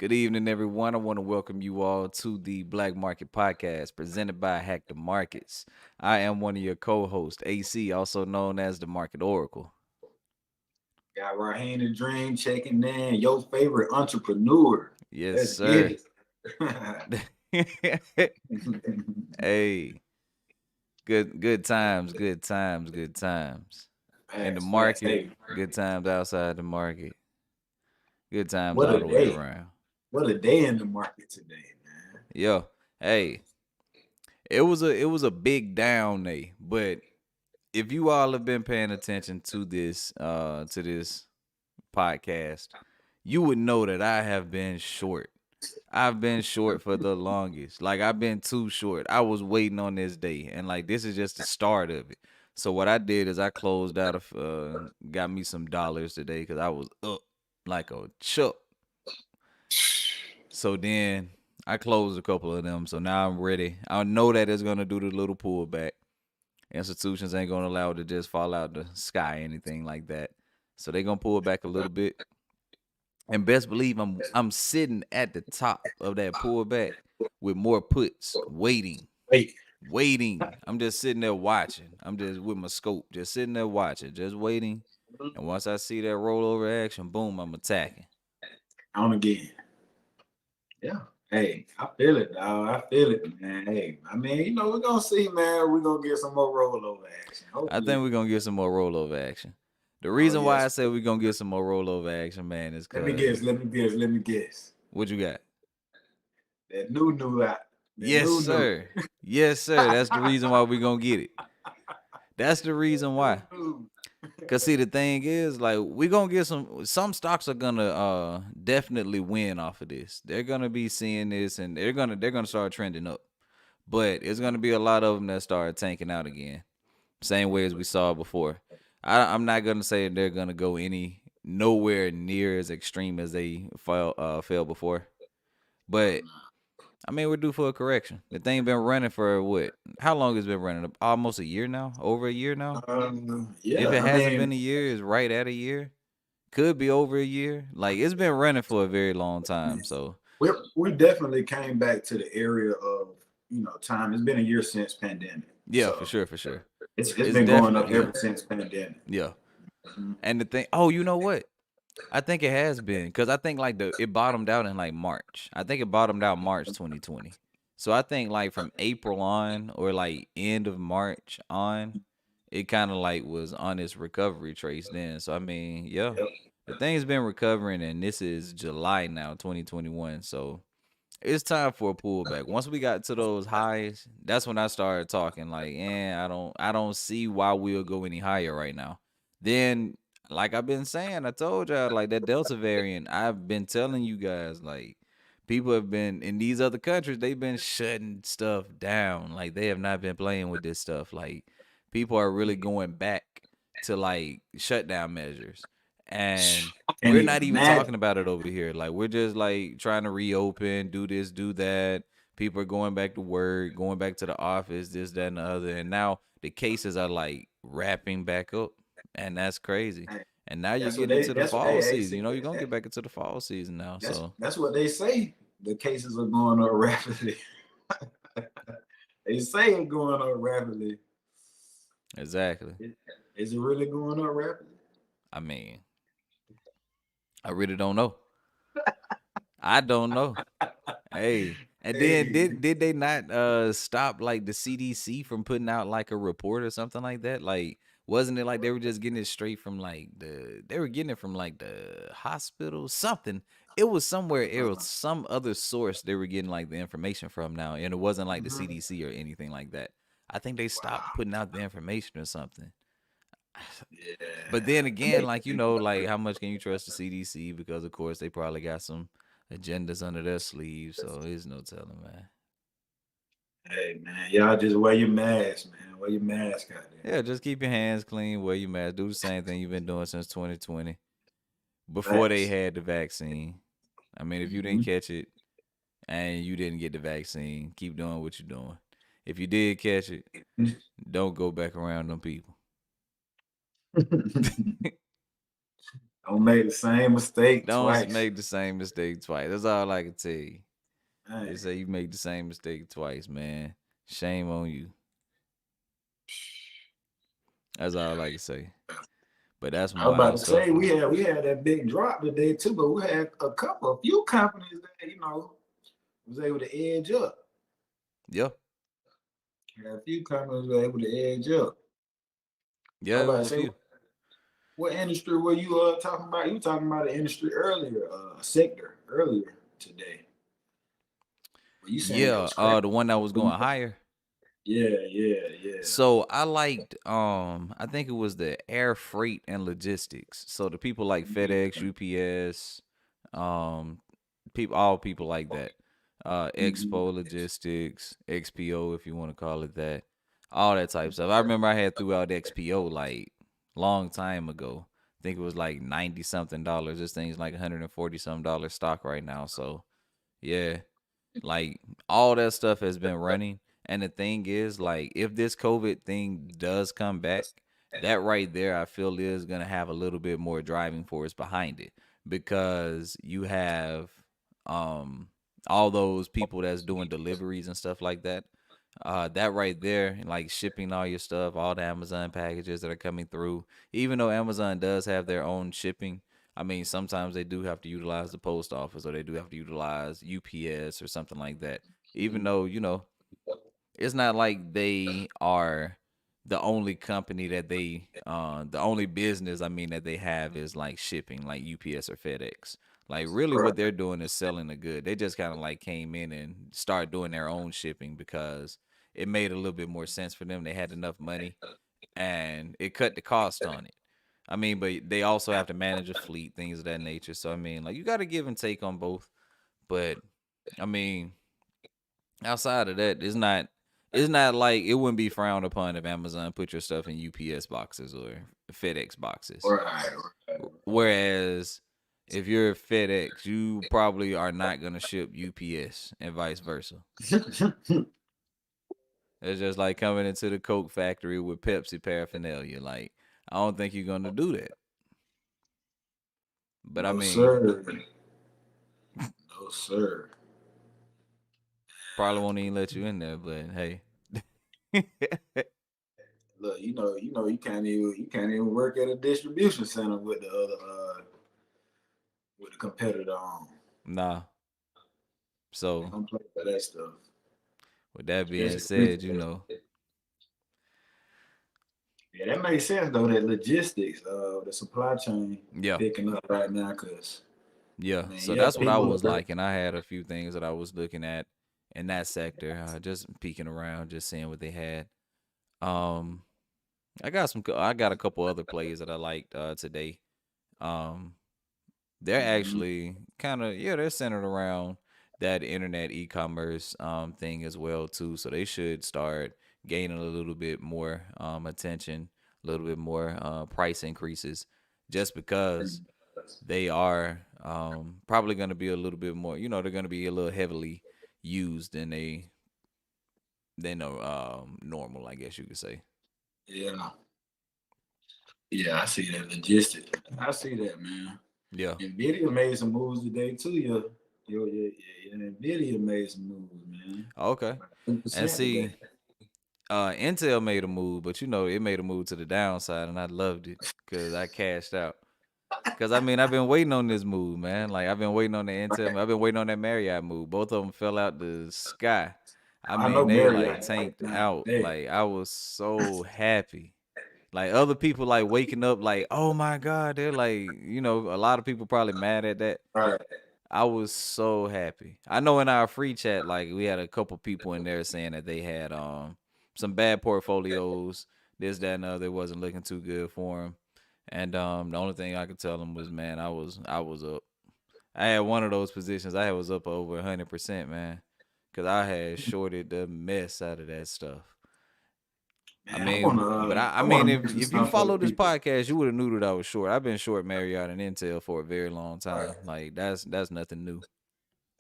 Good evening, everyone. I want to welcome you all to the Black Market Podcast presented by Hack the Markets. I am one of your co hosts, AC, also known as the Market Oracle. Got Raheem the Dream checking in. Your favorite entrepreneur. Yes, Let's get sir. it. Hey, good times, good times, good times. In the Fast. market, Hey, good times outside the market, good times what all a the way day. around. What a day in the market today, man. Yo, hey, it was a big down day, but if you all have been paying attention to this podcast, you would know that I have been short. I've been short for the longest. Like I've been too short. I was waiting on this day, and like this is just the start of it. So what I did is I closed out got me some dollars today because I was up like a chuck. So then I closed a couple of them. So now I'm ready. I know that it's gonna do the little pullback. Institutions ain't gonna allow it to just fall out the sky, anything like that. So they gonna pull it back a little bit. And best believe I'm sitting at the top of that pullback with more puts, Wait. waiting. I'm just sitting there watching. I'm just with my scope, just sitting there watching, just waiting. And once I see that rollover action, boom, I'm attacking. On again. Yeah. Hey, I feel it, dog. I feel it, man. Hey, I mean, we're gonna see, man. We're gonna get some more rollover action. I think Hopefully. we're gonna get some more rollover action. The Oh reason why I yes. said we're gonna get some more rollover action, man, is Let me cause guess. Let me guess. Let me guess. what you got? That new out. That Yes, new. sir. Yes, sir. That's the reason why we're gonna get it. That's the reason why. New. Cause see the thing is, like, we gonna get some stocks are gonna definitely win off of this. They're gonna be seeing this and they're gonna start trending up. But it's gonna be a lot of them that start tanking out again. Same way as we saw before. I'm not gonna say they're gonna go nowhere near as extreme as they fell before. But I mean, we're due for a correction. The thing been running for what? How long has it been running? Almost a year now? Over a year now? If Yeah, it I hasn't been mean, a year, it's right at a year. Could be over a year. Like it's been running for a very long time. So we definitely came back to the area of time. It's been a year since pandemic, yeah, for so sure, for sure. it's It's been going up definitely ever since pandemic. yeah. Mhm. And the thing, oh, you know what? I think it has been because I think like it bottomed out in like March. I think it bottomed out March 2020. So I think like from April on or like end of March on, it kind of like was on its recovery trace then. So I mean, yeah, Yep. the thing's been recovering, and this is July now, 2021. So it's time for a pullback. Once we got to those highs, that's when I started talking like, I don't see why we'll go any higher right now. Then, like I've been saying, I told y'all like that Delta variant. I've been telling you guys like people have been in these other countries. They've been shutting stuff down. Like they have not been playing with this stuff. Like people are really going back to like shutdown measures. And I can't we're even not even imagine. talking about it over here. Like we're just like trying to reopen, do this, do that. People are going back to work, going back to the office, this, that, and the other. And now the cases are like wrapping back up. And that's crazy. Hey, And now you're getting into the That's what hey fall hey season. see, You know, you're gonna get back into the fall season now. So that's what they say. The cases are going up rapidly. They say it's going up rapidly. exactly. Is it really going up rapidly? I mean, I really don't know. I don't know. Hey, and then Hey, did they not stop like the CDC from putting out like a report or something like that? Like wasn't it like they were just getting it straight from like they were getting it from like the hospital something. It was somewhere it was some other source they were getting like the information from now, and it wasn't like the mhm. CDC or anything like that. I think they stopped Wow. putting out the information or something. But Yeah. then I again, mean, like like how much can you trust the CDC? Because of course they probably got some agendas under their sleeves, so there's no telling, man. hey man, y'all just wear your mask, man. Wear your mask out Yeah, just keep your hands clean, wear your mask, do the same thing you've been doing since 2020 before there. they Facts. had the vaccine. I mean, if you didn't Mhm. catch it and you didn't get the vaccine, keep doing what you're doing. If you did catch it, don't go back around them people. Don't make the same mistake Don't twice. make the same mistake twice. That's all I can tell you. They Man, say you make the same mistake twice, man. Shame on you. That's all I can say. But that's some I was about wild to say stuff though. we had that big drop today too, but we had a few companies that was able to edge up. Yeah. Yeah, a few companies were able to edge up. I Yeah, was it about to was a say, few. what industry were you talking about? You were talking about an industry earlier, a sector earlier today. Were you saying it Yeah, was crap? the one that was going higher. Yeah, yeah, yeah. So I liked I think it was the air freight and logistics. So the people like FedEx, UPS, um people like that. Mhm. Expo Logistics, XPO if you want to call it that. All that type stuff. I remember I had throughout XPO like long time ago. I think it was like 90 something dollars. This thing's like 140 some dollar stock right now. So yeah, like all that stuff has been running. And the thing is, like, if this COVID thing does come back, that right there, I feel is gonna have a little bit more driving force behind it because you have um all those people that's doing deliveries and stuff like that. That right there, like shipping all your stuff, all the Amazon packages that are coming through. Even though Amazon does have their own shipping, I mean, sometimes they do have to utilize the post office or they do have to utilize UPS or something like that. Even though, it's not like they are the only company that the only business I mean that they have is like shipping, like UPS or FedEx. Like really what they're doing is selling the good. They just kind of like came in and started doing their own shipping because it made a little bit more sense for them. They had enough money and it cut the cost on it. I mean, but they also have to manage a fleet, things of that nature. So I mean, like you got to give and take on both. But I mean, outside of that, it's not like it wouldn't be frowned upon if Amazon put your stuff in UPS boxes or FedEx boxes. Right, Whereas if you're FedEx, you probably are not gonna ship UPS and vice versa. right. It's just like coming into the Coke factory with Pepsi paraphernalia. Like I don't think you're gonna do that. But I No, mean, sir. No, sir. probably won't even let you in there. But hey, Look, you can't even work at a distribution center with the other with the competitor on. nah. They So don't play for that stuff. with that being Especially said, retail. you Yeah, that makes sense though. That logistics, the supply chain yeah. picking up right now, cause Yeah, I mean, so yeah, that's what I people was like, and I had a few things that I was looking at in that sector, just peeking around, just seeing what they had. Um, I got a couple other plays that I liked today. Um, they're Mhm. actually kind of they're centered around that internet e-commerce thing as well too. So they should start gaining a little bit more attention, a little bit more price increases, just because they are probably going to be a little bit more. They're going to be a little heavily used than normal, I guess you could say. Yeah, yeah, I see that logistics. I see that, man. Yeah. Nvidia made some moves today too. Your Nvidia made some moves, man. Okay. About two And percent today. see, Intel made a move, but it made a move to the downside, and I loved it because I cashed out. Cause I mean I've been waiting on this move, man. Like I've been waiting on the Intel. I've been waiting on that Marriott move. Both of them fell out the sky. I I mean know they like Marriott tanked not out. bad. Like I was so happy. Like other people like waking up like, oh my God, they're like, a lot of people probably mad at that. All right. I was so happy. I know in our free chat, like we had a couple people in there saying that they had some bad portfolios, this, that, and the other. It wasn't looking too good for them. And the only thing I could tell them was, man, I was up. I had one of those positions. I was up over 100%, man, because I had shorted the mess out of that stuff. I Man, I mean, but wanna I I wanna mean, if mention if you something for the follow this people. podcast, you would have knew that I was short. I've been short Marriott and Intel for a very long time. Like that's nothing new.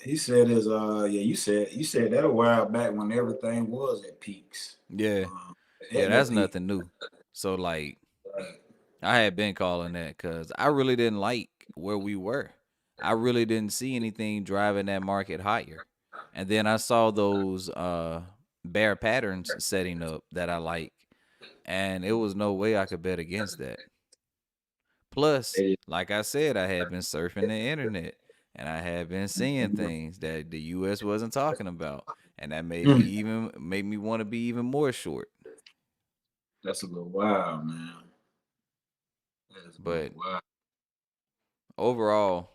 He said is yeah, you said that a while back when everything was at peaks. Yeah, Um, yeah, at their that's peak. nothing new. So like, Right. I had been calling that because I really didn't like where we were. I really didn't see anything driving that market higher. And then I saw those bear patterns setting up that I like, and it was no way I could bet against that. Plus, Hey, like I said, I had been surfing the internet and I had been seeing things that the US wasn't talking about. And that mm, made me want to be even more short. that's a little wild, man. That's a little But wild. overall,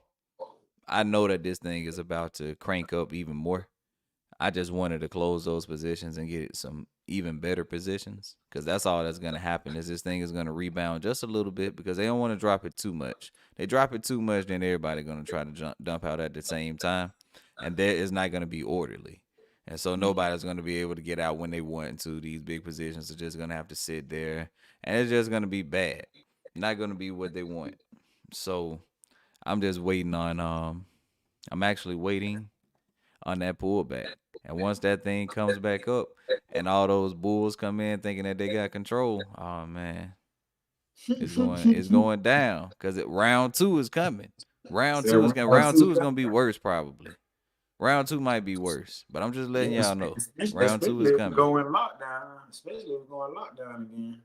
I know that this thing is about to crank up even more. I just wanted to close those positions and get some even better positions because that's all that's going to happen is this thing is going to rebound just a little bit because they don't want to drop it too much. They drop it too much, then everybody going to try to dump out at the same time, and that is not going to be orderly. And so Mm, nobody's going to be able to get out when they want to. These big positions are just going to have to sit there, and it's just going to be bad. Not going to be what they want. So I'm just waiting on. I'm actually waiting on that pullback. And once that thing comes back up and all those bulls come in thinking that they got control, oh man, it's going down because round two is coming. so round Round two, two is gonna be worse probably. Round two might be worse, but I'm just letting yeah, y'all know. Round two is especially if we coming. go in lockdown, especially if we go in lockdown again.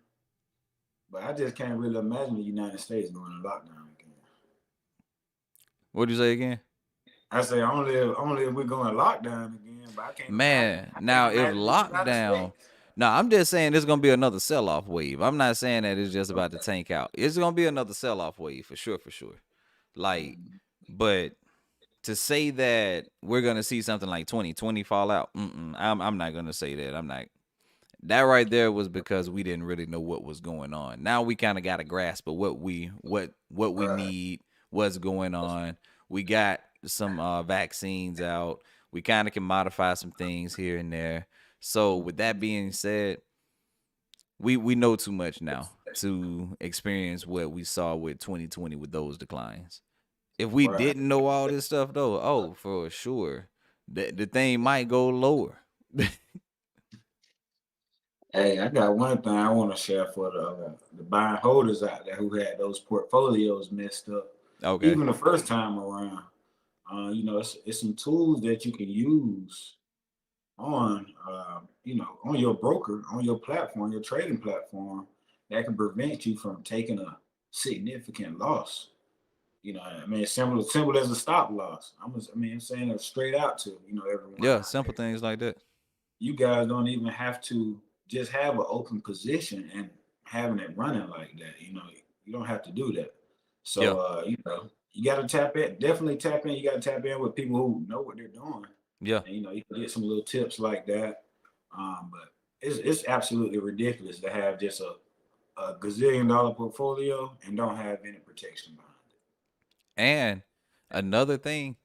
But I just can't really imagine the United States going in lockdown again. What'd you say again? I say only if we go in lockdown again, but Man, I can't now if imagine the United lockdown, States. no, I'm just saying there's gonna be another sell-off wave. I'm not saying that it's just about to Okay. tank out. It's gonna be another sell-off wave for sure, for sure. Like, Mhm. but to say that we're gonna see something like 2020 fall out, I'm not gonna say that. I'm not. That right there was because we didn't really know what was going on. Now we kind of got a grasp of what we Right. need, what's going on. We got some vaccines out. We kind of can modify some things here and there. So with that being said, we know too much now to experience what we saw with 2020 with those declines. If we Right. didn't know all this stuff though, oh, for sure, the thing might go lower. Hey, I got one thing I want to share for the buying holders out there who had those portfolios messed up, Okay. even the first time around. It's some tools that you can use on, on your broker, on your platform, your trading platform, that can prevent you from taking a significant loss. I mean, it's simple as a stop loss. I'm saying it straight out to everyone Yeah, out simple there. things like that. You guys don't even have to just have an open position and having it running like that. You don't have to do that. Yeah. So you got to tap in. Definitely tap in. You got to tap in with people who know what they're doing, Yeah. and you can get some little tips like that. But it's absolutely ridiculous to have just a gazillion-dollar portfolio and don't have any protection behind And another thing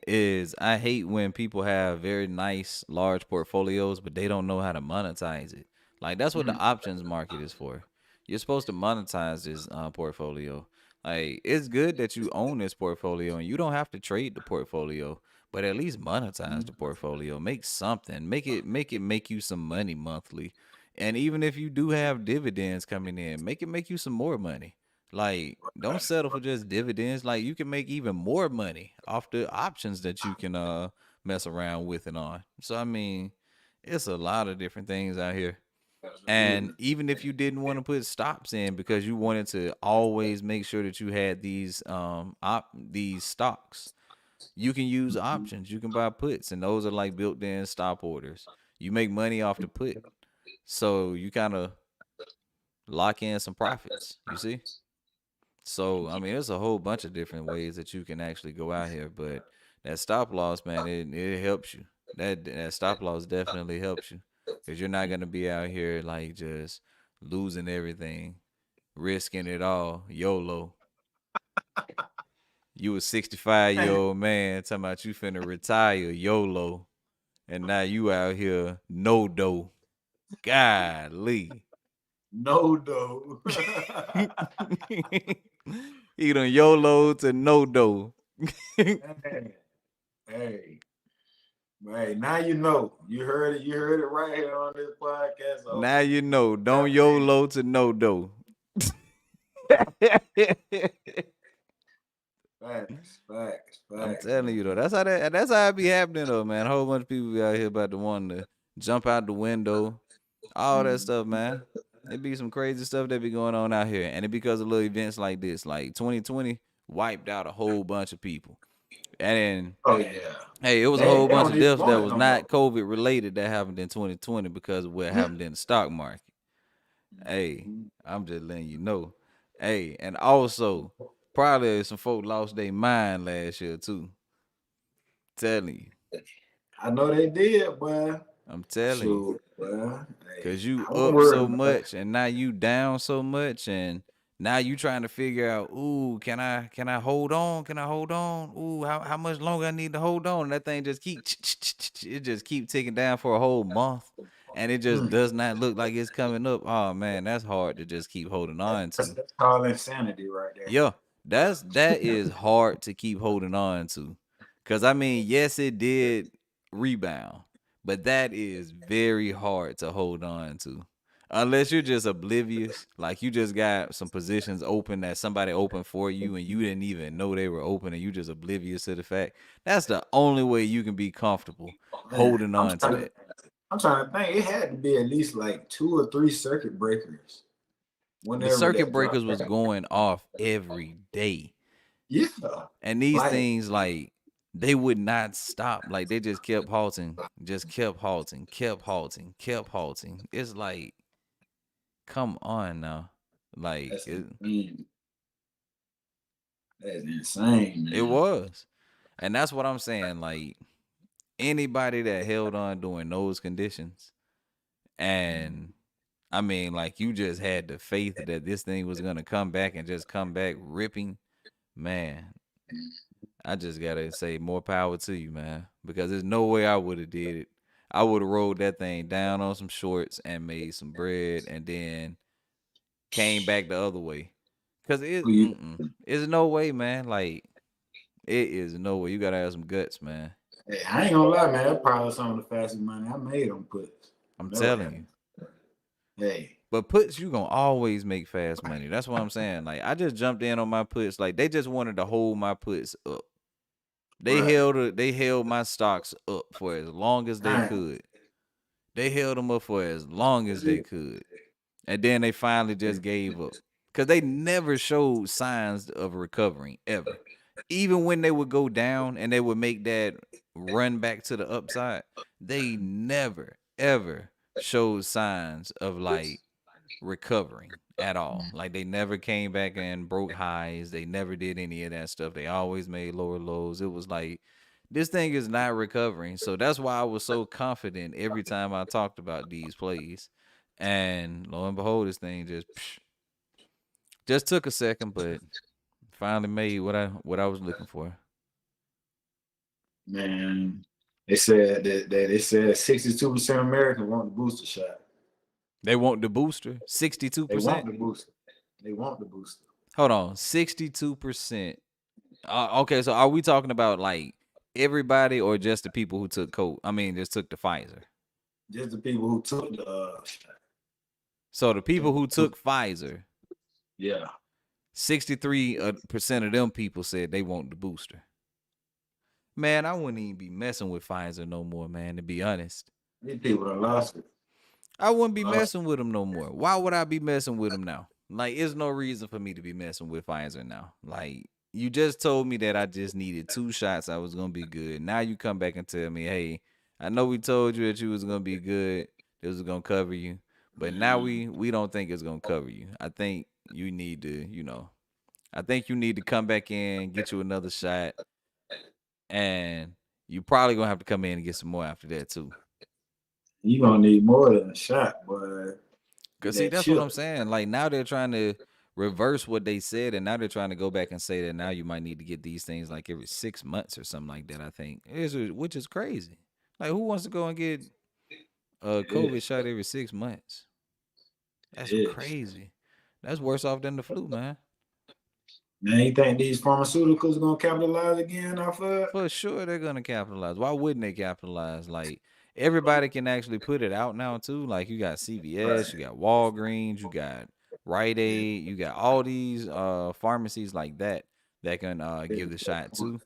is I hate when people have very nice large portfolios, but they don't know how to monetize it. Like that's what the it. options market is for. You're supposed to monetize this portfolio. Like it's good that you own this portfolio and you don't have to trade the portfolio, but at least monetize Mm-hmm. the portfolio. Make something. Make you some money monthly. And even if you do have dividends coming in, make you some more money. Like, don't Right. settle for just dividends. Like, you can make even more money off the options that you can mess around with and on. So I mean, it's a lot of different things out here. And Absolutely. even if you didn't want to put stops in because you wanted to always make sure that you had these stocks, you can use Mhm. options. You can buy puts, and those are like built-in stop orders. You make money off the put, so you kind of lock in some profits. You see? So I mean, there's a whole bunch of different ways that you can actually go out here, but that stop loss, man, it helps you. That stop loss definitely helps you because you're not gonna be out here like just losing everything, risking it all, YOLO. You a 65-year-old man talking about you finna retire, YOLO, and now you out here no dough. Golly. No, no. He done YOLO to no dough. Hey, hey, hey, now you know. You heard it. You heard it right here on this podcast. So Now hopefully you you know. Don't tap in. YOLO to no dough. I'm Facts, telling you though, man. that's how it be happening though, man. A whole bunch of people be out here about to want to jump out the window, all that stuff, Mhm. man. It be some crazy stuff that be going on out here, and it because of little events like this, like 2020 wiped out a whole bunch of people, and then Oh yeah. hey, it was a They whole bunch don't of even deaths that want it was no more. not COVID related that happened in 2020 because of what happened in the stock market. Hey, Mhm. I'm just letting you know. Hey, and also probably some folk lost their mind last year too. Telling you. I know they did, but I'm telling you. shoot, well, hey, Cause you I wasn't up worried so about it. much and now you down so much and now you trying to figure out, ooh, can I hold on? Can I hold on? Ooh, how much longer I need to hold on? And that thing just keep it just keep ticking down for a whole month. And it just Mm. does not look like it's coming up. Oh man, that's hard to just keep holding on to. That's called insanity right there. Yeah, that is hard to keep holding on to. Cause I mean, yes, it did rebound, but that is very hard to hold on to. Unless you're just oblivious, like you just got some positions open that somebody opened for you and you didn't even know they were open and you just oblivious to the fact. That's the only way you can be comfortable Man, holding on to that. I'm trying to think. It had to be at least like 2 or 3 circuit breakers The whenever circuit that breakers dropped was back. going off every day. Yeah. And these Like things, like, they would not stop. Like, they just kept halting, just kept halting, kept halting, kept halting. It's like, come on now. Like, that's insane. That's insane, it man. was. And that's what I'm saying. Like, anybody that held on during those conditions, and I mean, like, you just had the faith that this thing was going to come back and just come back ripping, man, I just gotta say more power to you, man. Because there's no way I would have did it. I would have rolled that thing down on some shorts and made some bread and then came back the other way. Cause Who you- it's no way, man. Like it is no way. You gotta have some guts, man. Hey, I ain't gonna lie, man. That's probably some of the fastest money I made on puts. I'm Whenever telling you. happened. Hey, But puts, you gonna always make fast money. That's what I'm saying. Like I just jumped in on my puts. Like they just wanted to hold my puts up. right. They held my stocks up for as long as they Dang. could. They held them up for as long as they could. And then they finally just gave up. Because they never showed signs of recovering ever. Even when they would go down and they would make that run back to the upside, they never, ever showed signs of like recovering at all. Like they never came back and broke highs. They never did any of that stuff. They always made lower lows. It was like this thing is not recovering. So that's why I was so confident every time I talked about these plays. And lo and behold, this thing just took a second, but finally made what I was looking for. Man, they said that they said 62% of Americans want the booster shot. They want the booster, They want 62%. the booster. They want the booster. Hold on, 62%. Okay, so are we talking about like everybody or just the people who took COVID? I mean, just took the Pfizer. Just the people who took the shot. So the Them people who took- took Pfizer, Yeah. 63% of them people said they want the booster. Man, I wouldn't even be messing with Pfizer no more, man, to be honest. These people done lost it. I wouldn't be Lost messing with them no more. Why would I be messing with them now? Like, there's no reason for me to be messing with Pfizer now. Like, you just told me that I just needed 2 shots. I was gonna be good. Now you come back and tell me, hey, I know we told you that you was gonna be good. This was gonna cover you, but now Man. we don't think it's gonna cover you. I think you need to, I think you need to come back in, get you another shot, and you probably gonna have to come in and get some more after that too. You gonna need more than a shot, boy. Get Cause see, that that's what chip. I'm saying. Like now they're trying to reverse what they said, and now they're trying to go back and say that now you might need to get these things like every 6 months or something like that. I think which is crazy. Like who wants to go and get a It COVID is. shot every 6 months? It That's is. crazy. That's worse off than the flu, man. Man, you think these pharmaceuticals gonna capitalize again off of it? For sure they're gonna capitalize. Why wouldn't they capitalize? Like everybody can actually put it out now too. Like you got CVS, Right. you got Walgreens, you got Rite Yeah. Aid. You got all these pharmacies like that can give the shot too.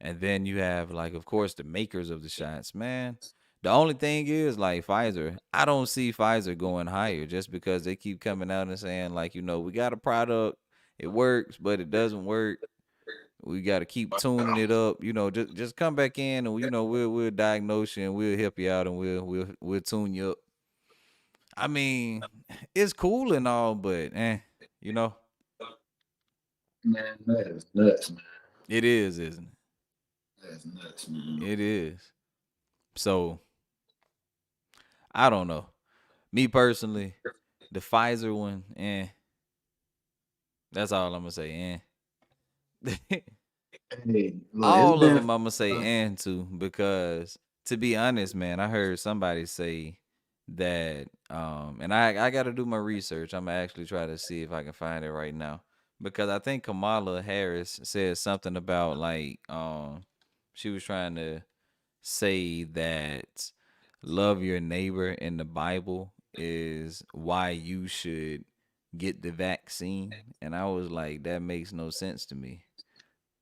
And then you have like, of course, the makers of the shots, man. The only thing is like Pfizer. I don't see Pfizer going higher just because they keep coming out and saying like, we got a product, it works, but it doesn't work. We got to keep tuning it up. Just come back in and we'll diagnose you and we'll help you out and we'll tune you up. I mean, it's cool and all, but you know, Man, that is nuts, man. it is, isn't That's nuts, man. it? It is. So I don't know. Me personally, the Pfizer one, that's all I'm gonna say. Hey, look, it's All of been them I'm gonna say uh, too, because to be honest, man, I heard somebody say that, and I got to do my research. I'm gonna actually try to see if I can find it right now, because I think Kamala Harris said something about like, she was trying to say that love your neighbor in the Bible is why you should get the vaccine. And I was like, that makes no sense to me.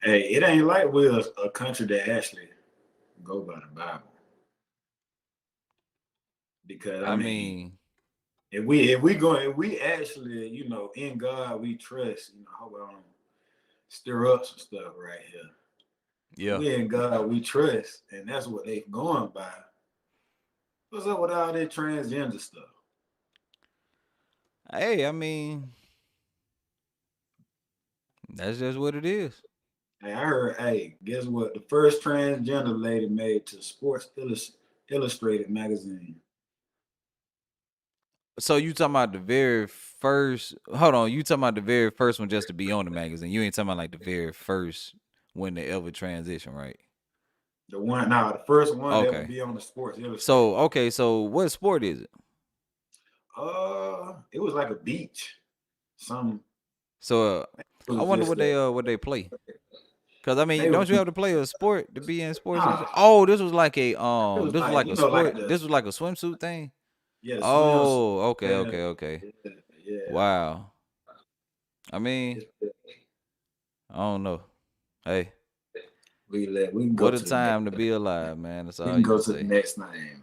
hey, it ain't like we're a country that actually go by the Bible. Because I I mean, mean, if we actually, in God we trust, I hope I don't stir up some stuff right here. If yeah. we in God we trust, and that's what they going by. What's up with all that transgender stuff? Hey, I mean, that's just what it is. Hey, I heard, hey, guess what? The first transgender lady made to Sports Illustrated magazine. So you talking about the very first? Hold on, you talking about the very first one just to be on the magazine? You ain't talking about like the very first when they ever transition, right? The first one that would Okay. be on the Sports Illustrated. So okay, so what sport is it? It was like a beach. Some So it I was wonder just what they play. Cause I mean, they was don't you have to play a sport to be in sports? nah. Oh, this was like a It was this was like like a like sport. the This was like a swimsuit thing. yeah the swims. Oh, okay, Yeah, okay, okay. yeah, yeah. Wow. I mean, It's, I don't know. Hey, we can go what a to the next. time to be alive, man. That's We all can you go can to the say. next thing,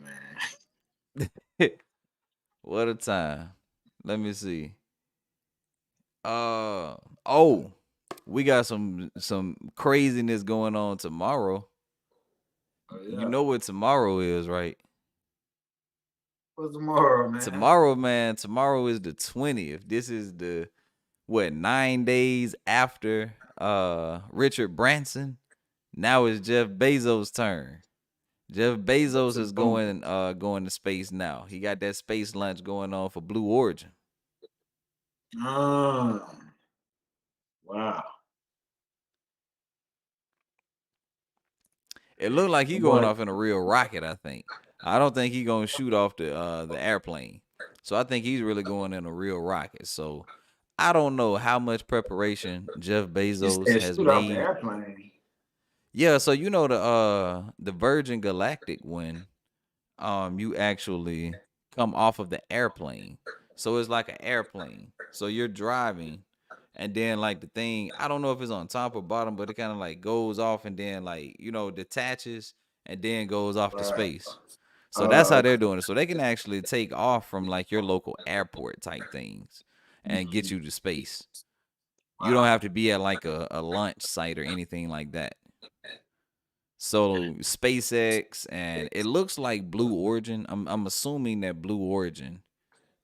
man. What a time. Let me see. Oh, we got some craziness going on tomorrow. Oh You yeah. know what tomorrow is, right? What's tomorrow, man? Tomorrow, man, tomorrow is the 20th. This is the what, 9 days after Richard Branson. Now it's Jeff Bezos' turn. Jeff Go Bezos to the is moon. going to space now. He got that space launch going on for Blue Origin. Ah, wow. It looked like he That going boy, off in a real rocket, I think. I don't think he gonna shoot off the airplane. So I think he's really going in a real rocket. So I don't know how much preparation Jeff you Bezos said has shoot off the made. airplane. Yeah, so the Virgin Galactic one, you actually come off of the airplane. So it's like an airplane. So you're driving and then like the thing, I don't know if it's on top or bottom, but it kind of like goes off and then like, detaches and then goes off to Right. space. So that's how they're Okay. doing it. So they can actually take off from like your local airport type things and get Mhm. you to space. You don't Wow. have to be at like a launch site or anything like that. So SpaceX and it looks like Blue Origin. I'm assuming that Blue Origin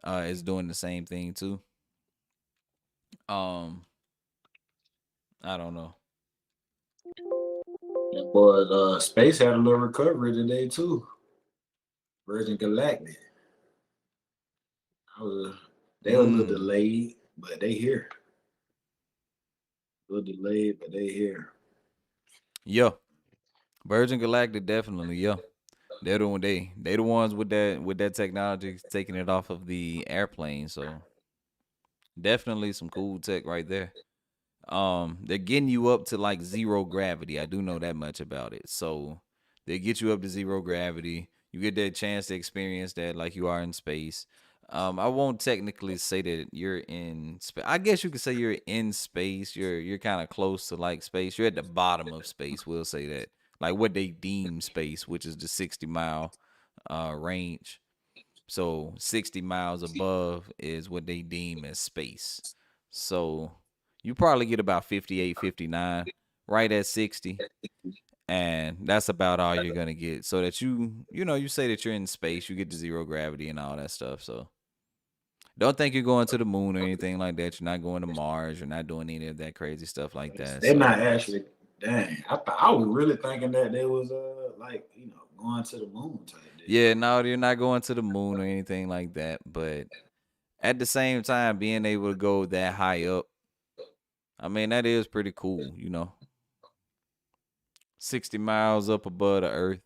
is doing the same thing too. Um, I don't know. That boy, space had a little recovery today too. Virgin Galactic. I was, they were a little Mm, delayed, but they here. A little delayed, but they here. yeah, Virgin Galactic definitely. Yeah, they're the one they the ones with that technology taking it off of the airplane. So definitely some cool tech right there. They're getting you up to like zero gravity. I do know that much about it. So they get you up to zero gravity. You get that chance to experience that like you are in space. I won't technically say that you're in space. I guess you could say you're in space. You're kind of close to like space. You're at the bottom of space. We'll say that. Like what they deem space, which is the 60-mile range. So 60 miles above is what they deem as space. So you probably get about 58, 59, right at 60. And that's about all you're gonna get. So that you say that you're in space, you get the zero gravity and all that stuff. So don't think you're going to the moon or anything like that. You're not going to Mars. You're not doing any of that crazy stuff like that. They're So not actually. Dang, I was really thinking that they was like going to the moon type yeah, deal. no, you're not going to the moon or anything like that. But at the same time, being able to go that high up, I mean, that is pretty cool. 60 miles up above the earth.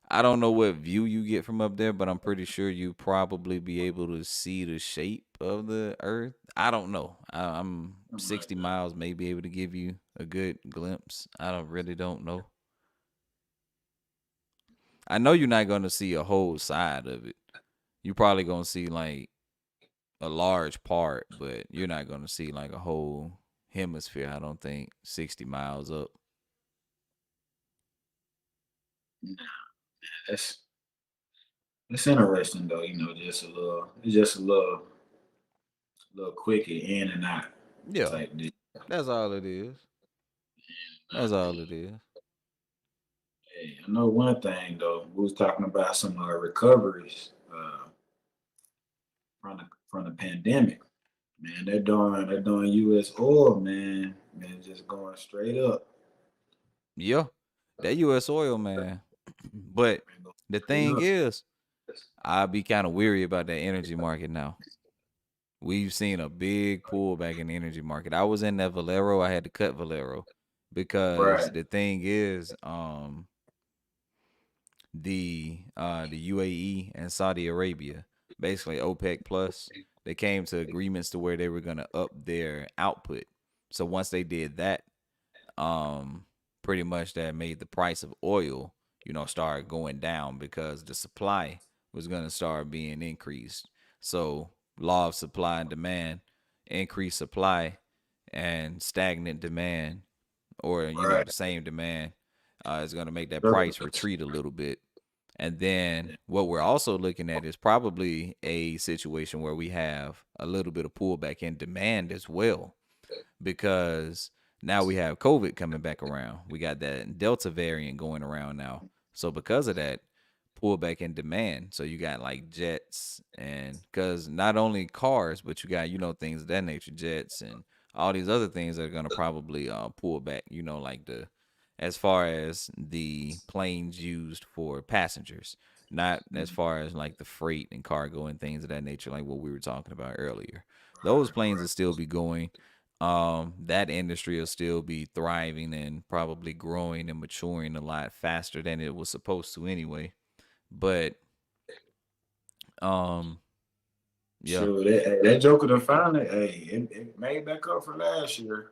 I don't know what view you get from up there, but I'm pretty sure you probably be able to see the shape of the earth. I don't know. I'm Something like 60 that. miles, may be able to give you a good glimpse. I don't really don't know. I know you're not going to see a whole side of it. You're probably going to see like a large part, but you're not going to see like a whole hemisphere, I don't think, 60 miles up. Nah, that's it's interesting though. Just a little. It's just a little quicker in and out Yeah, type deal. that's all it is. That's all it is. Hey, I know one thing though. We was talking about some recoveries from the pandemic. Man, they're doing U.S. oil, man. Man, just going straight up. Yeah, that U.S. oil, man. But Man, going the straight thing up. is, I'll be kind of weary about that energy market now. We've seen a big pullback in the energy market. I was in that Valero. I had to cut Valero because Right. the thing is, the UAE and Saudi Arabia, basically OPEC plus, they came to agreements to where they were gonna up their output. So once they did that, um, pretty much that made the price of oil, start going down because the supply was gonna start being increased. So law of supply and demand, increased supply and stagnant demand, or Right. the same demand, is gonna make that Sure. price retreat a little bit. And then what we're also looking at is probably a situation where we have a little bit of pullback in demand as well, because now we have COVID coming back around. We got that Delta variant going around now. So because of that, pullback in demand. So you got like jets, and because not only cars, but you got things of that nature, jets and all these other things that are gonna probably pull back. Like the as far as the planes used for passengers, not as far as like the freight and cargo and things of that nature, like what we were talking about earlier. Those Right. planes will Right. still be going. That industry will still be thriving and probably growing and maturing a lot faster than it was supposed to anyway. But um, yeah, Sure. That Joker done finally, hey, it made back up for last year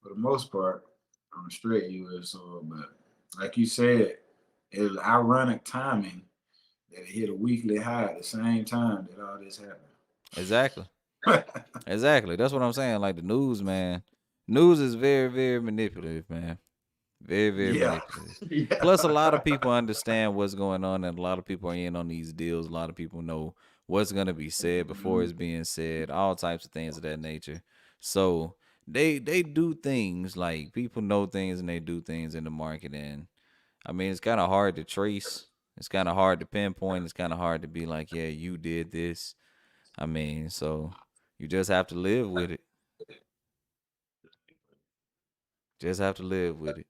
for the most part on the straight U.S. oil. But like you said, it was ironic timing that it hit a weekly high at the same time that all this exactly, happened. exactly. That's what I'm saying. Like the news, man. News is very, very manipulative, man. Very, very Yeah. manipulative. Yeah. Plus, a lot of people understand what's going on, and a lot of people are in on these deals. A lot of people know what's going to be said before it's Mhm. being said. All types of things of that nature. So they do things like people know things and they do things in the market, and I mean, it's kind of hard to trace. It's kind of hard to pinpoint. It's kind of hard to be like, yeah, you did this. I mean, so you just have to live with it. Just have to live with it.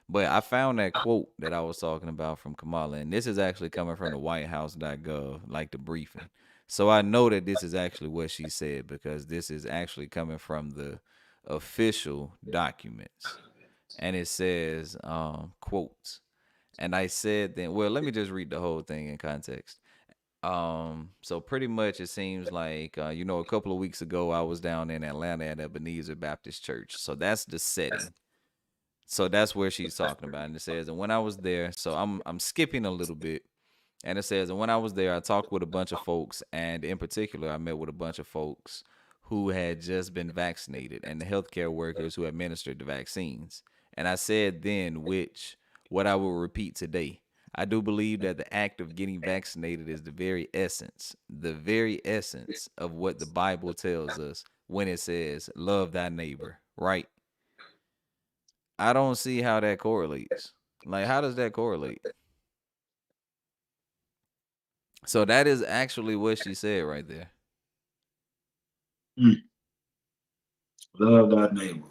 But I found that quote that I was talking about from Kamala, and this is actually coming from the WhiteHouse.gov, like the briefing. So I know that this is actually what she said because this is actually coming from the official documents. And it says, quotes. And I said then, well, let me just read the whole thing in context. So pretty much it seems like a couple of weeks ago I was down in Atlanta at Ebenezer Baptist Church. So that's the setting. So that's where she's talking about. And it says, and when I was there, so I'm skipping a little bit. And it says, and when I was there, I talked with a bunch of folks, and in particular, I met with a bunch of folks who had just been vaccinated and the healthcare workers who administered the vaccines. And I said then, which what I will repeat today. I do believe that the act of getting vaccinated is the very essence of what the Bible tells us when it says, love thy neighbor, right? I don't see how that correlates. Like, how does that correlate? So that is actually what she said right there. Mm. Love thy neighbor.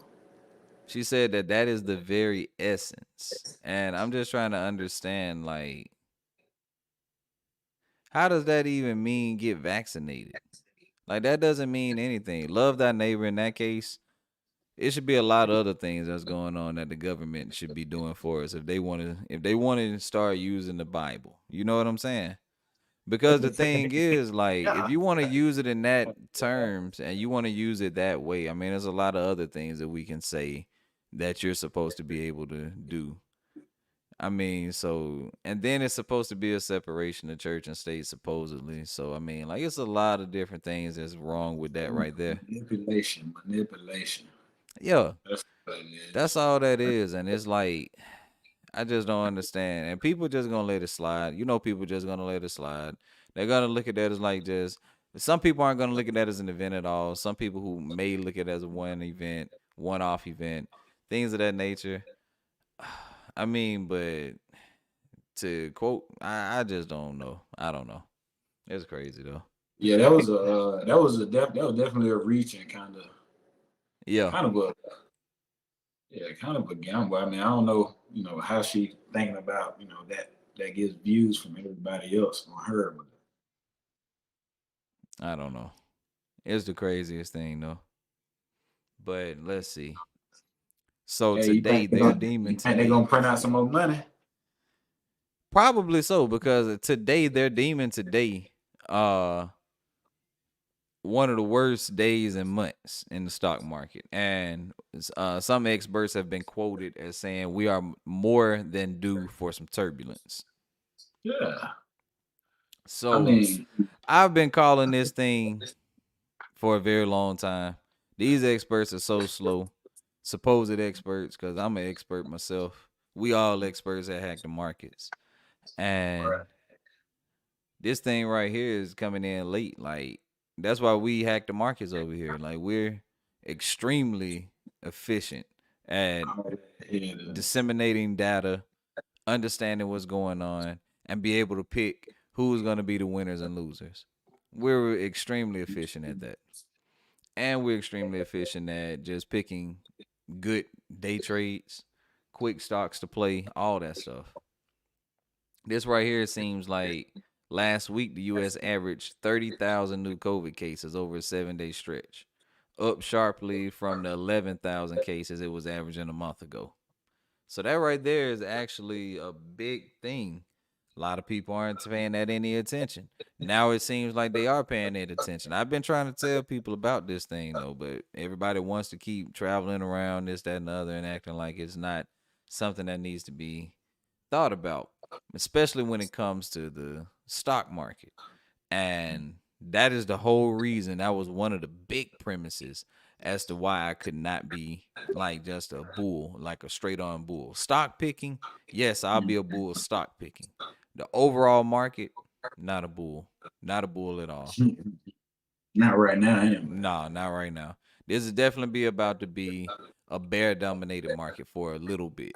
She said that that is the very essence. And I'm just trying to understand, like, how does that even mean get vaccinated? Like, that doesn't mean anything. Love thy neighbor in that case, it should be a lot of other things that's going on that the government should be doing for us if they want to start using the Bible. You know what I'm saying? Because the thing is, like, if Yeah. you want to use it in that terms and you want to use it that way, I mean, there's a lot of other things that we can say that you're supposed to be able to do. I mean, so, and then it's supposed to be a separation of church and state, supposedly. So, I mean, like, it's a lot of different things that's wrong with that right there. Manipulation, manipulation. Yeah, That's what it that's is. all that is. And it's like, I just don't understand. And people just gonna let it slide. You know, people just gonna let it slide. They're gonna look at that as like just some people aren't gonna look at that as an event at all. Some people who may look at it as a one event, one off event, things of that nature. I mean, but to quote, I just don't know. I don't know. It's crazy though. Yeah, that was definitely a reach and Yeah, kind of a kind of a gamble. I mean, I don't know, how she thinking about, that gets views from everybody else on her. But I don't know. It's the craziest thing though. But let's see. So hey, today they're deeming you think they're gonna today. print out some more money? Probably so, because today they're deeming today uh one of the worst days and months in the stock market. And some experts have been quoted as saying we are more than due for some turbulence. Yeah. I So mean, I've been calling this thing for a very long time. These experts are so slow, supposed experts, because I'm an expert myself. We all experts that hack the markets. And this thing right here is coming in late. Like, that's why we hack the markets over here. Like, we're extremely efficient at yeah, disseminating data, understanding what's going on, and be able to pick who's going to be the winners and losers. We're extremely efficient at that. And we're extremely efficient at just picking good day trades, quick stocks to play, all that stuff. This right here seems like last week the U.S. averaged 30,000 new COVID cases over a 7-day stretch, up sharply from the 11,000 cases it was averaging a month ago. So that right there is actually a big thing. A lot of people aren't paying that any attention. Now it seems like they are paying that attention. I've been trying to tell people about this thing though, but everybody wants to keep traveling around this, that, and the other and acting like it's not something that needs to be thought about, especially when it comes to the stock market. And that is the whole reason. That was one of the big premises as to why I could not be like just a bull, like a straight on bull. Stock picking, yes, I'll be a bull stock picking. The overall market, not a bull. Not a bull at all. not right now anyway. No, not right now. This is definitely be about to be a bear dominated market for a little bit.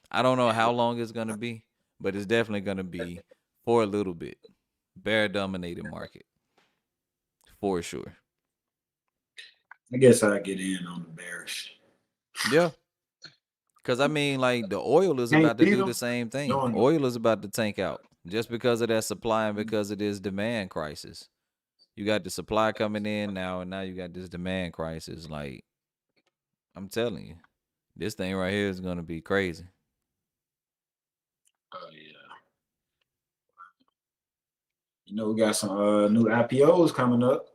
I don't know how long it's gonna be, but it's definitely gonna be for a little bit. Bear dominated market for sure. I guess I get in on the bearish. Yeah, because I mean, like the oil is Can't about to beat do them. the same thing. Join them. Oil is about to tank out just because of that supply and because of this demand crisis. You got the supply coming in now, and now you got this demand crisis. Like I'm telling you, this thing right here is gonna be crazy. Oh yeah. We got some new IPOs coming up.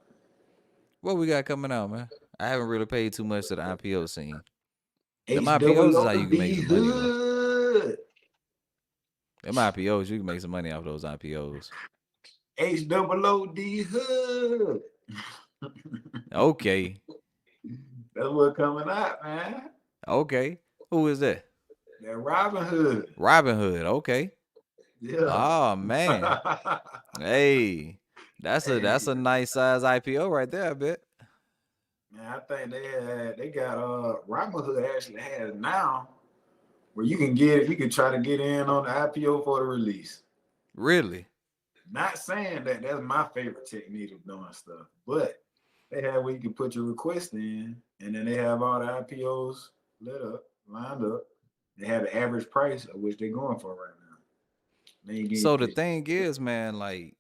What we got coming out, man? I haven't really paid too much to the IPO scene. Them H double IPOs is O how the you can make B some money, though. Hood. Them IPOs, you can make some money off those IPOs. HOOD Hood. Okay. That's what coming out, man. Okay. Who is that? That Robin Hood. Robin Hood. Okay. Yeah. Oh man. Hey. That's Hey, a nice size IPO right there, I bet. man, I think they got Robinhood actually has it now where you can try to get in on the IPO for the release. Really? Not saying that that's my favorite technique of doing stuff, but they have where you can put your request in, and then they have all the IPOs lit up, lined up. They have the average price of which they're going for right now. Then you So get the this. thing is, man, like,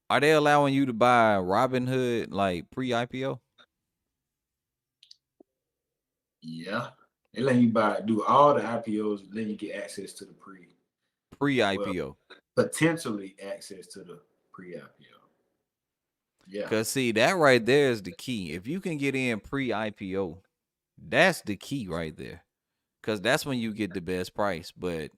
are they allowing you to buy Robin Hood like pre IPO? Yeah, they let you do all the IPOs, then you get access to the Pre well, IPO. potentially access to the pre IPO. Yeah, Cause see, that right there is the key. If you can get in pre IPO, that's the key right there. Cause that's when you get the best price. But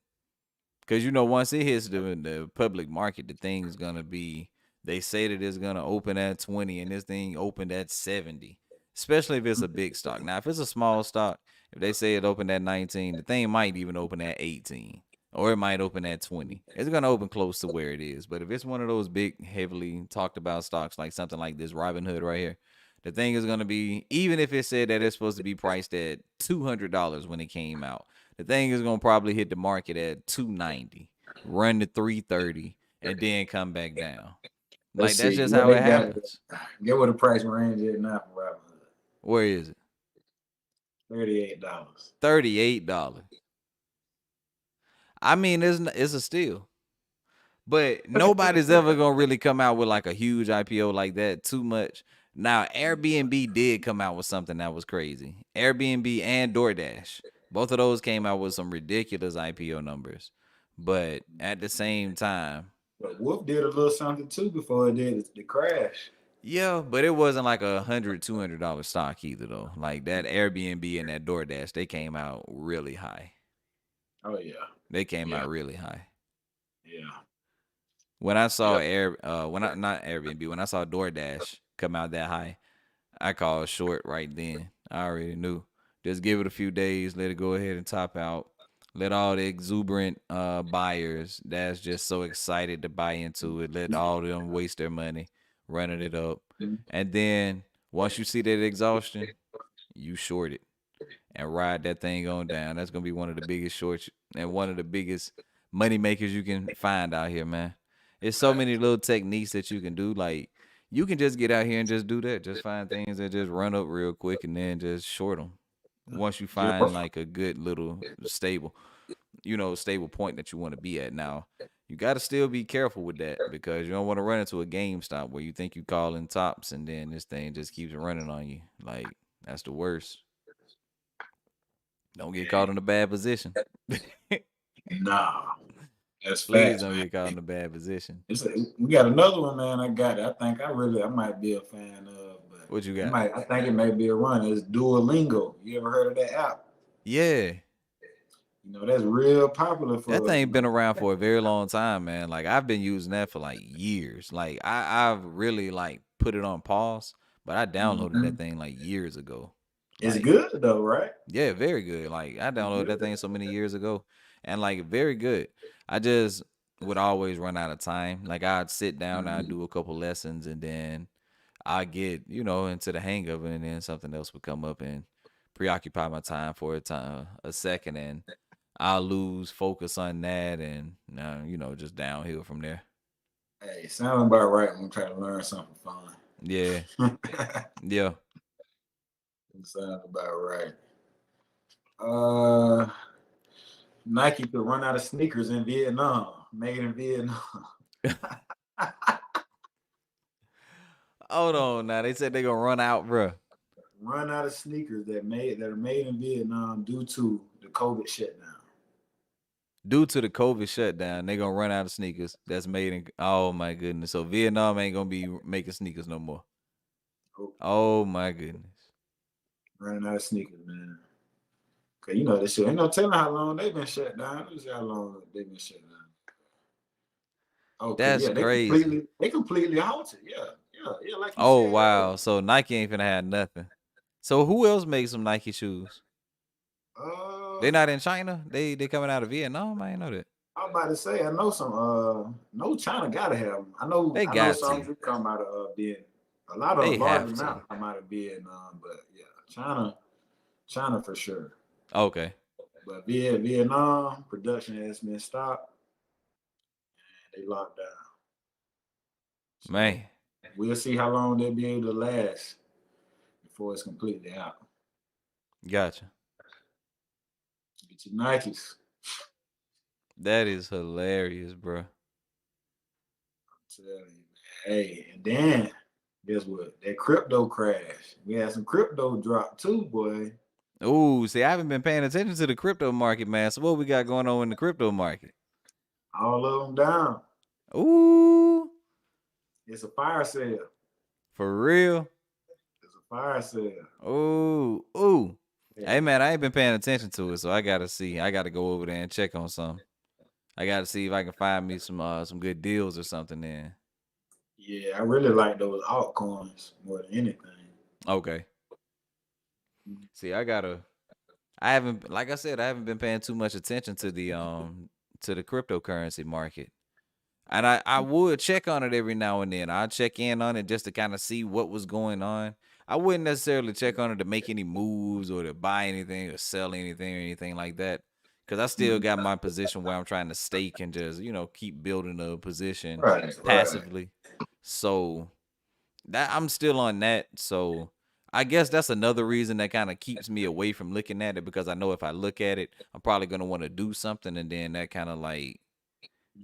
because once it hits the public market, the thing's gonna be. They say that it's gonna open at 20, and this thing opened at 70. Especially if it's a big stock. Now, if it's a small stock, if they say it opened at 19, the thing might even open at 18, or it might open at 20. It's gonna open close to where it is. But if it's one of those big, heavily talked about stocks, like something like this Robinhood right here, the thing is gonna be, even if it said that it's supposed to be priced at $200 when it came out, the thing is gonna probably hit the market at 290, run to 330, and then come back down. let's Like that's see just what how they it got. happens. Get what the price range is now for Robinhood. Where is it? $38. $38. I mean, it's a steal. But nobody's ever gonna really come out with like a huge IPO like that too much. Now, Airbnb did come out with something that was crazy. Airbnb and DoorDash. Both of those came out with some ridiculous IPO numbers. But at the same time, But Wolf did a little something too before it did the crash. yeah, but it wasn't like $100, $200 stock either though. Like that Airbnb and that DoorDash, they came out really high. Oh yeah, They came yeah, out really high. yeah, When I saw yeah. when I not Airbnb, when I saw DoorDash come out that high, I called short right then. I already knew. Just give it a few days, let it go ahead and top out. Let all the exuberant buyers that's just so excited to buy into it, let all of them waste their money running it up. And then once you see that exhaustion, you short it and ride that thing on down. That's gonna be one of the biggest shorts and one of the biggest money makers you can find out here, man. There's so many little techniques that you can do. Like you can just get out here and just do that. Just find things that just run up real quick and then just short them. Once you Get a find like a good little stable point that you want to be at. Now, you got to still be careful with that because you don't want to run into a GameStop where you think you calling tops and then this thing just keeps running on you. Like that's the worst. Don't get caught in a bad position. nah. That's Please facts, don't man. get caught in a bad position. We got another one, man. I got it. I think I might be a fan of, but What you it got? might. I think it may be a run. It's Duolingo. You ever heard of that app? Yeah. That's real popular That for thing been around for a very long time, man. Like I've been using that for like years. Like I've really like put it on pause, but I downloaded that Mhm. thing like years ago. It's Like good though, right? yeah, very good. Like I It's downloaded that good. thing so many years ago, and like very good. I just would always run out of time. Like I'd sit down, I'd Mhm. do a couple lessons, and then I get into the hang of it, and then something else would come up and preoccupy my time for a second, and I'll lose focus on that, and just downhill from there. Hey, sound about right. I'm trying to learn something fun. Yeah, yeah. Sound about right. Uh, Nike could run out of sneakers in Vietnam, made in Vietnam. Hold on, now they said they gonna run out, bruh. Run out of sneakers that are made in Vietnam due to the COVID shutdown. Due to the COVID shutdown, they gonna run out of sneakers that's made in. Oh my goodness! So Vietnam ain't gonna be making sneakers no more. Oh, Oh my goodness! running out of sneakers, man. Cause you know this shit ain't no telling how long they've been shut down. Let's see how long they've been shut down. Okay, That's yeah, crazy. they completely halted. Yeah, yeah, like you Oh said wow. earlier. So Nike ain't finna have nothing. So who else makes some Nike shoes? They Uh, not in China. They coming out of Vietnam. I ain't know that. I'm about to say I know some. No, China gotta have them. They I know got some to. do come out of Vietnam. A lot of They large have to. amounts come out of Vietnam, but yeah, China for sure. Okay, But Vietnam production has been stopped and they locked down. So man. we'll see how long they'll be able to last before it's completely out. Gotcha. Get your Nikes. That is hilarious, bro. Tell you, hey, and then guess what? That crypto crash. We had some crypto drop too, boy. Ooh, see, I haven't been paying attention to the crypto market, man. So what we got going on in the crypto market? All of them down. Ooh, It's a fire sale. for real? It's a fire sale. Ooh, ooh. Hey, Hey, man, I ain't been paying attention to it, so I gotta see. I gotta go over there and check on some. I gotta see if I can find me some good deals or something. Then yeah, I really like those altcoins more than anything. okay. See, I gotta. I haven't, like I said, I haven't been paying too much attention to the cryptocurrency market. And I would check on it every now and then. I'd check in on it just to kind of see what was going on. I wouldn't necessarily check on it to make any moves or to buy anything or sell anything or anything like that. Cause I still Mhm. got my position where I'm trying to stake and just, keep building a position Right, right. passively. So that I'm still on that. So I guess that's another reason that kind of keeps me away from looking at it because I know if I look at it, I'm probably gonna want to do something and then that kind of like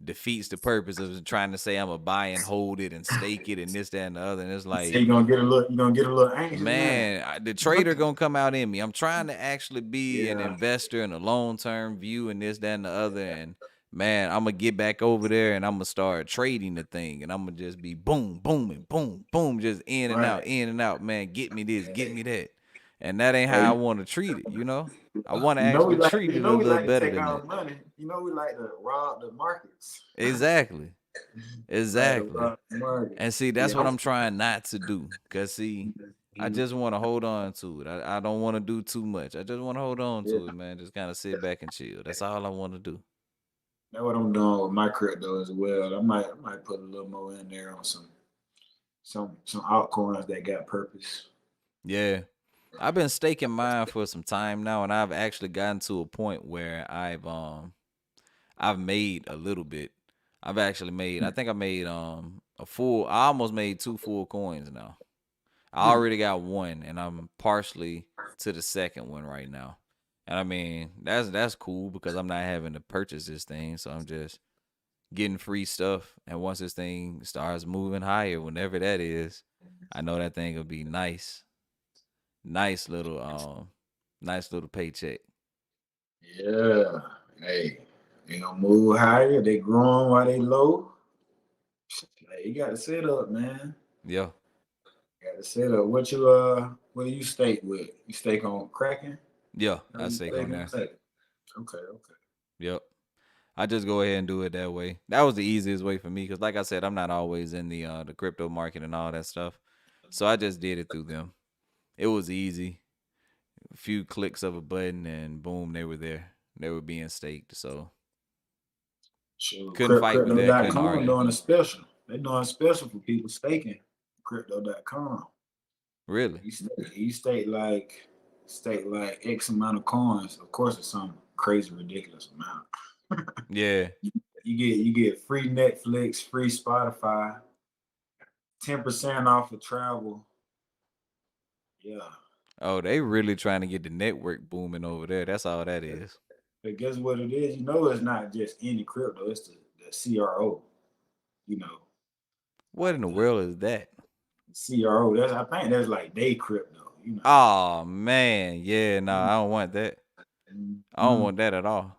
defeats the purpose of trying to say I'm a buy and hold it and stake it and this, that, and the other. And it's So like, you're gonna get a little anxious now. man, the trader gonna come out in me. I'm trying to actually be an Yeah, investor in a long term view and this, that, and the other. And man, I'm gonna get back over there and I'm gonna start trading the thing. And I'm gonna just be boom, boom, and boom, boom, just in and out, right. in and out. Man, get me this, get me that. And that ain't how I Hey, want to treat it. I want to you know we actually like treat you it a know we little like to better take than our that. money. You know we like to rob the markets. Exactly. Like to Exactly. rob the market. And see, that's Yeah. what I'm trying not to do. Cause see, I just want to hold on to it. I don't want to do too much. I just want to hold on Yeah. to it, man. Just kind of sit back and chill. That's all I want to do. That's what I'm doing with my crypto as well. I might put a little more in there on some altcoins that got purpose. Yeah. I've been staking mine for some time now, and I've actually gotten to a point where I've made a little bit. I've actually made I think I made a full I almost made two full coins now. I Hmm. already got one, and I'm partially to the second one right now. And I mean, that's cool because I'm not having to purchase this thing, so I'm just getting free stuff. And once this thing starts moving higher, whenever that is, I know that thing will be nice, nice little nice little paycheck. Yeah. Hey, they gonna move higher. They growing while they low. Hey, you got to set up, man. Yeah, You got to set up. What do you stake with? You stake on cracking? yeah, How I you stake stake on on there. cracking? Okay, okay. Yep. I just go ahead and do it that way. That was the easiest way for me because, like I said, I'm not always in the crypto market and all that stuff. So I just did it through them. It was easy. A few clicks of a button and boom, they were there. They were being staked. So Sure. couldn't fight with that. Couldn't Crypto.com argue. doing a special. They're doing a special for people staking. Crypto.com. Really? You stake like X amount of coins. Of course, it's some crazy ridiculous amount. Yeah. You get free Netflix, free Spotify, 10% off of travel. Yeah. Oh, they really trying to get the network booming over there. That's all that is. But guess what it is? You know it's not just any crypto, it's the CRO, you know, What in like the the world is that? CRO. I think that's like day crypto. Oh man, yeah, no, I don't want that. I don't Mhm, want that at all.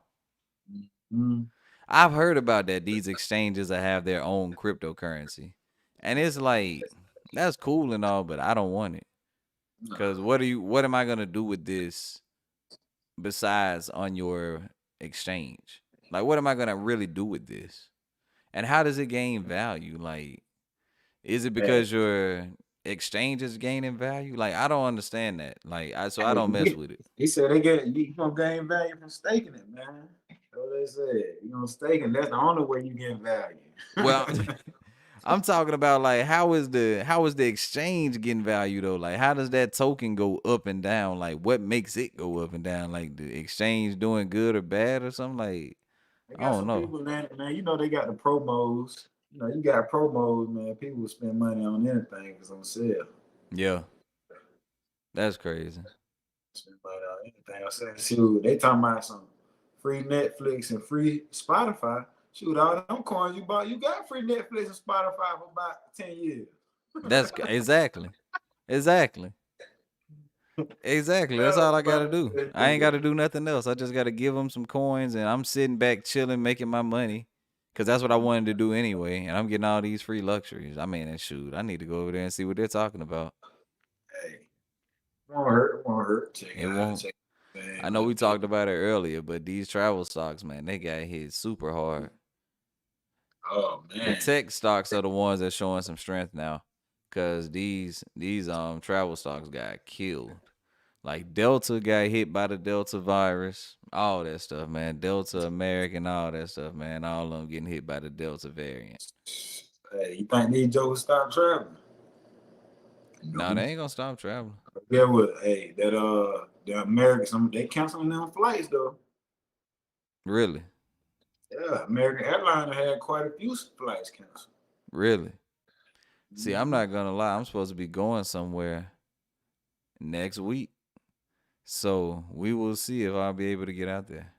mhm. I've heard about that. These exchanges that have their own cryptocurrency, and it's like that's cool and all, but I don't want it. Cause Nah. what am I gonna do with this besides on your exchange? Like, what am I gonna really do with this? And how does it gain value? Like, is it Hey, because your exchange is gaining value? Like, I don't understand that. Like, I hey, don't mess with it. he said you gonna gain value from staking it, man. That's what they said. You know, staking, that's the only way you get value. Well, I'm talking about like how is the exchange getting value though? Like, how does that token go up and down? Like, what makes it go up and down? Like, the exchange doing good or bad or something? Like, They I got don't some know. people, man, you know, they got the promos. You know, you got promos, man. People will spend money on anything if it's on sale. Yeah, that's crazy. Spend money on anything. I said, shoot, they talking about some free Netflix and free Spotify. Shoot, all them coins you bought, you got free Netflix and Spotify for about 10 years. Exactly, exactly. Exactly. That's all I gotta do. I ain't gotta do nothing else. I just gotta give them some coins, and I'm sitting back chilling, making my money, cause that's what I wanted to do anyway. And I'm getting all these free luxuries. I mean, and shoot, I need to go over there and see what they're talking about. Hey, won't hurt, won't hurt. Check It it out, won't. check it I out. know we talked about it earlier, but these travel stocks, man, they got hit super hard. Oh The man, tech stocks are the ones that's showing some strength now, cause these travel stocks got killed. Like Delta got hit by the Delta virus, all that stuff, man. Delta American, all that stuff, man. All of them getting hit by the Delta variant. hey, you think these jokers stop traveling? No, they No. ain't gonna stop traveling. Yeah, what? Hey, that the Americans, they canceling them flights though. Really, Yeah, American Airlines had quite a few flights canceled. really. See, I'm Mm-hmm. not gonna lie. I'm supposed to be going somewhere next week, so we will see if I'll be able to get out there.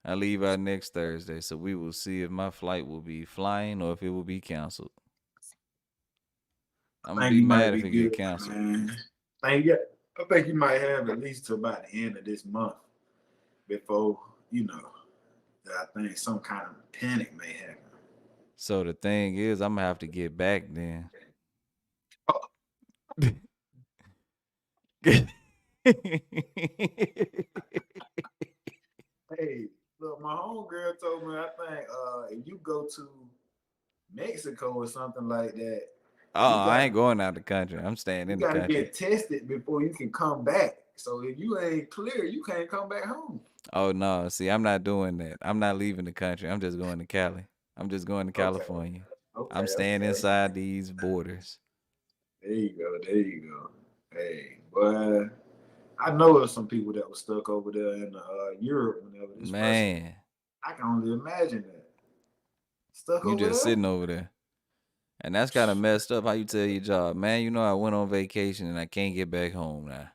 I leave out next Thursday, so we will see if my flight will be flying or if it will be canceled. I'm I gonna think be you might mad be if it get good, canceled. man. I think you might have at least to about the end of this month before you know. I think some kind of panic may happen. So the thing is, I'm gonna have to get back then. Hey, look, my homegirl told me I think if you go to Mexico or something like that, you I got ain't going out the country. I'm staying you in the got to country. get tested before you can come back. So if you ain't clear, you can't come back home. Oh no, see, I'm not doing that. I'm not leaving the country. I'm just going to Cali. I'm just going to Okay, California. I'm okay, staying okay. inside these borders. There you go. There you go. Hey, boy, I know of some people that were stuck over there in Europe whenever this first. Man, I can only imagine that stuck you over just there. sitting over there. And that's kind of messed up. How you tell your job, man, you know I went on vacation and I can't get back home now.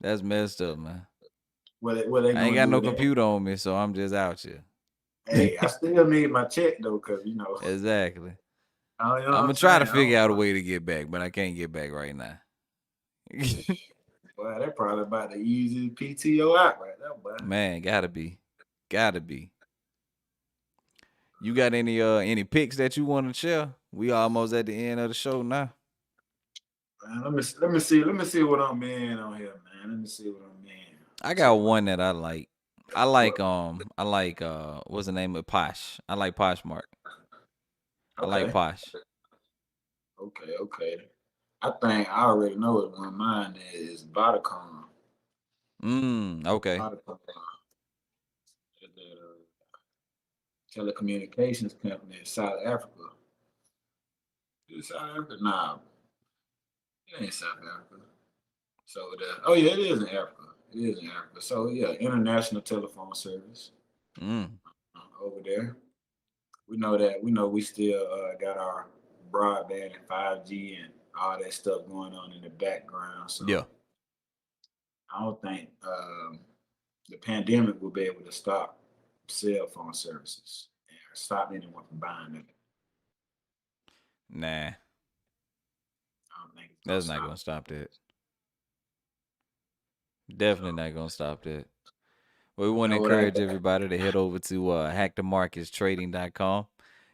That's messed up, man. What they I ain't gonna got do no with that? computer on me, so I'm just out here. Hey, I still need my check though, cause Exactly. you know what I'm I'm gonna try saying. to I don't, figure out a way to get back, but I can't get back right now. boy, that probably about the easiest PTO out right there, boy. Man, gotta be. You got any picks that you want to share? We almost at the end of the show now. Man, let me see what I'm in on here, man. Let me see what I'm in. I got Check my one that I like. what. I like what's the name of Posh? I like Poshmark. I like Okay, Posh. okay, okay. I think I already know what one of mine is. Vodacom. Okay. Vodacom. The telecommunications company in South Africa. Is it South Africa? Nah, it ain't South Africa. So oh yeah, it is in Africa. It is in Africa. So yeah, international telephone service Mm. over there. We still got our broadband and 5G and all that stuff going on in the background. So Yeah. I don't think the pandemic will be able to stop cell phone services or stop anyone from buying them. Nah, I don't think it's gonna that's not stop. gonna stop that. Definitely So not gonna stop that. Well, we you want to know what I encourage everybody to head over to hackthemarketstrading.com.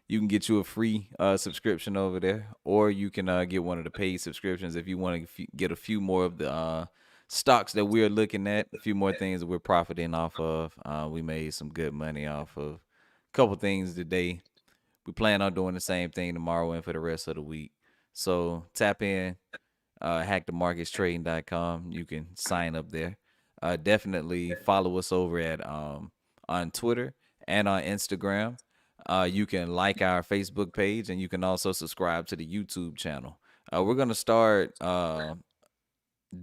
You can get you a free subscription over there, or you can get one of the paid subscriptions if you want to get a few more of the stocks that we're looking at, a few more things that we're profiting off of. We made some good money off of a couple things today. We plan on doing the same thing tomorrow and for the rest of the week. So tap in, hackthemarketstrading.com. You can sign up there. Definitely follow us over at on Twitter and on Instagram. You can like our Facebook page, and you can also subscribe to the YouTube channel. We're gonna start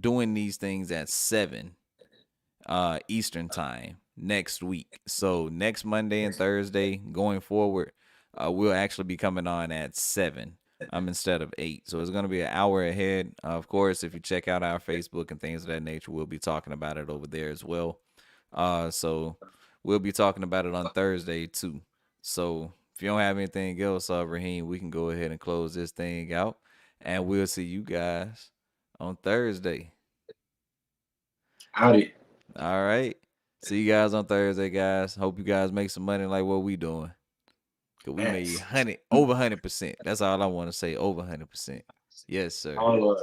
doing these things at 7 Eastern time next week. So next Monday and Thursday going forward, we'll actually be coming on at 7 instead of 8. So it's going to be an hour ahead. Of course, if you check out our Facebook and things of that nature, we'll be talking about it over there as well. So we'll be talking about it on Thursday too. So if you don't have anything else, Raheem, we can go ahead and close this thing out, and we'll see you guys on Thursday. Howdy. All right. See you guys on Thursday, guys. Hope you guys make some money like what we doing. Cause we made Facts. 100 over 100%. That's all I want to say. Over 100%. Yes, sir. All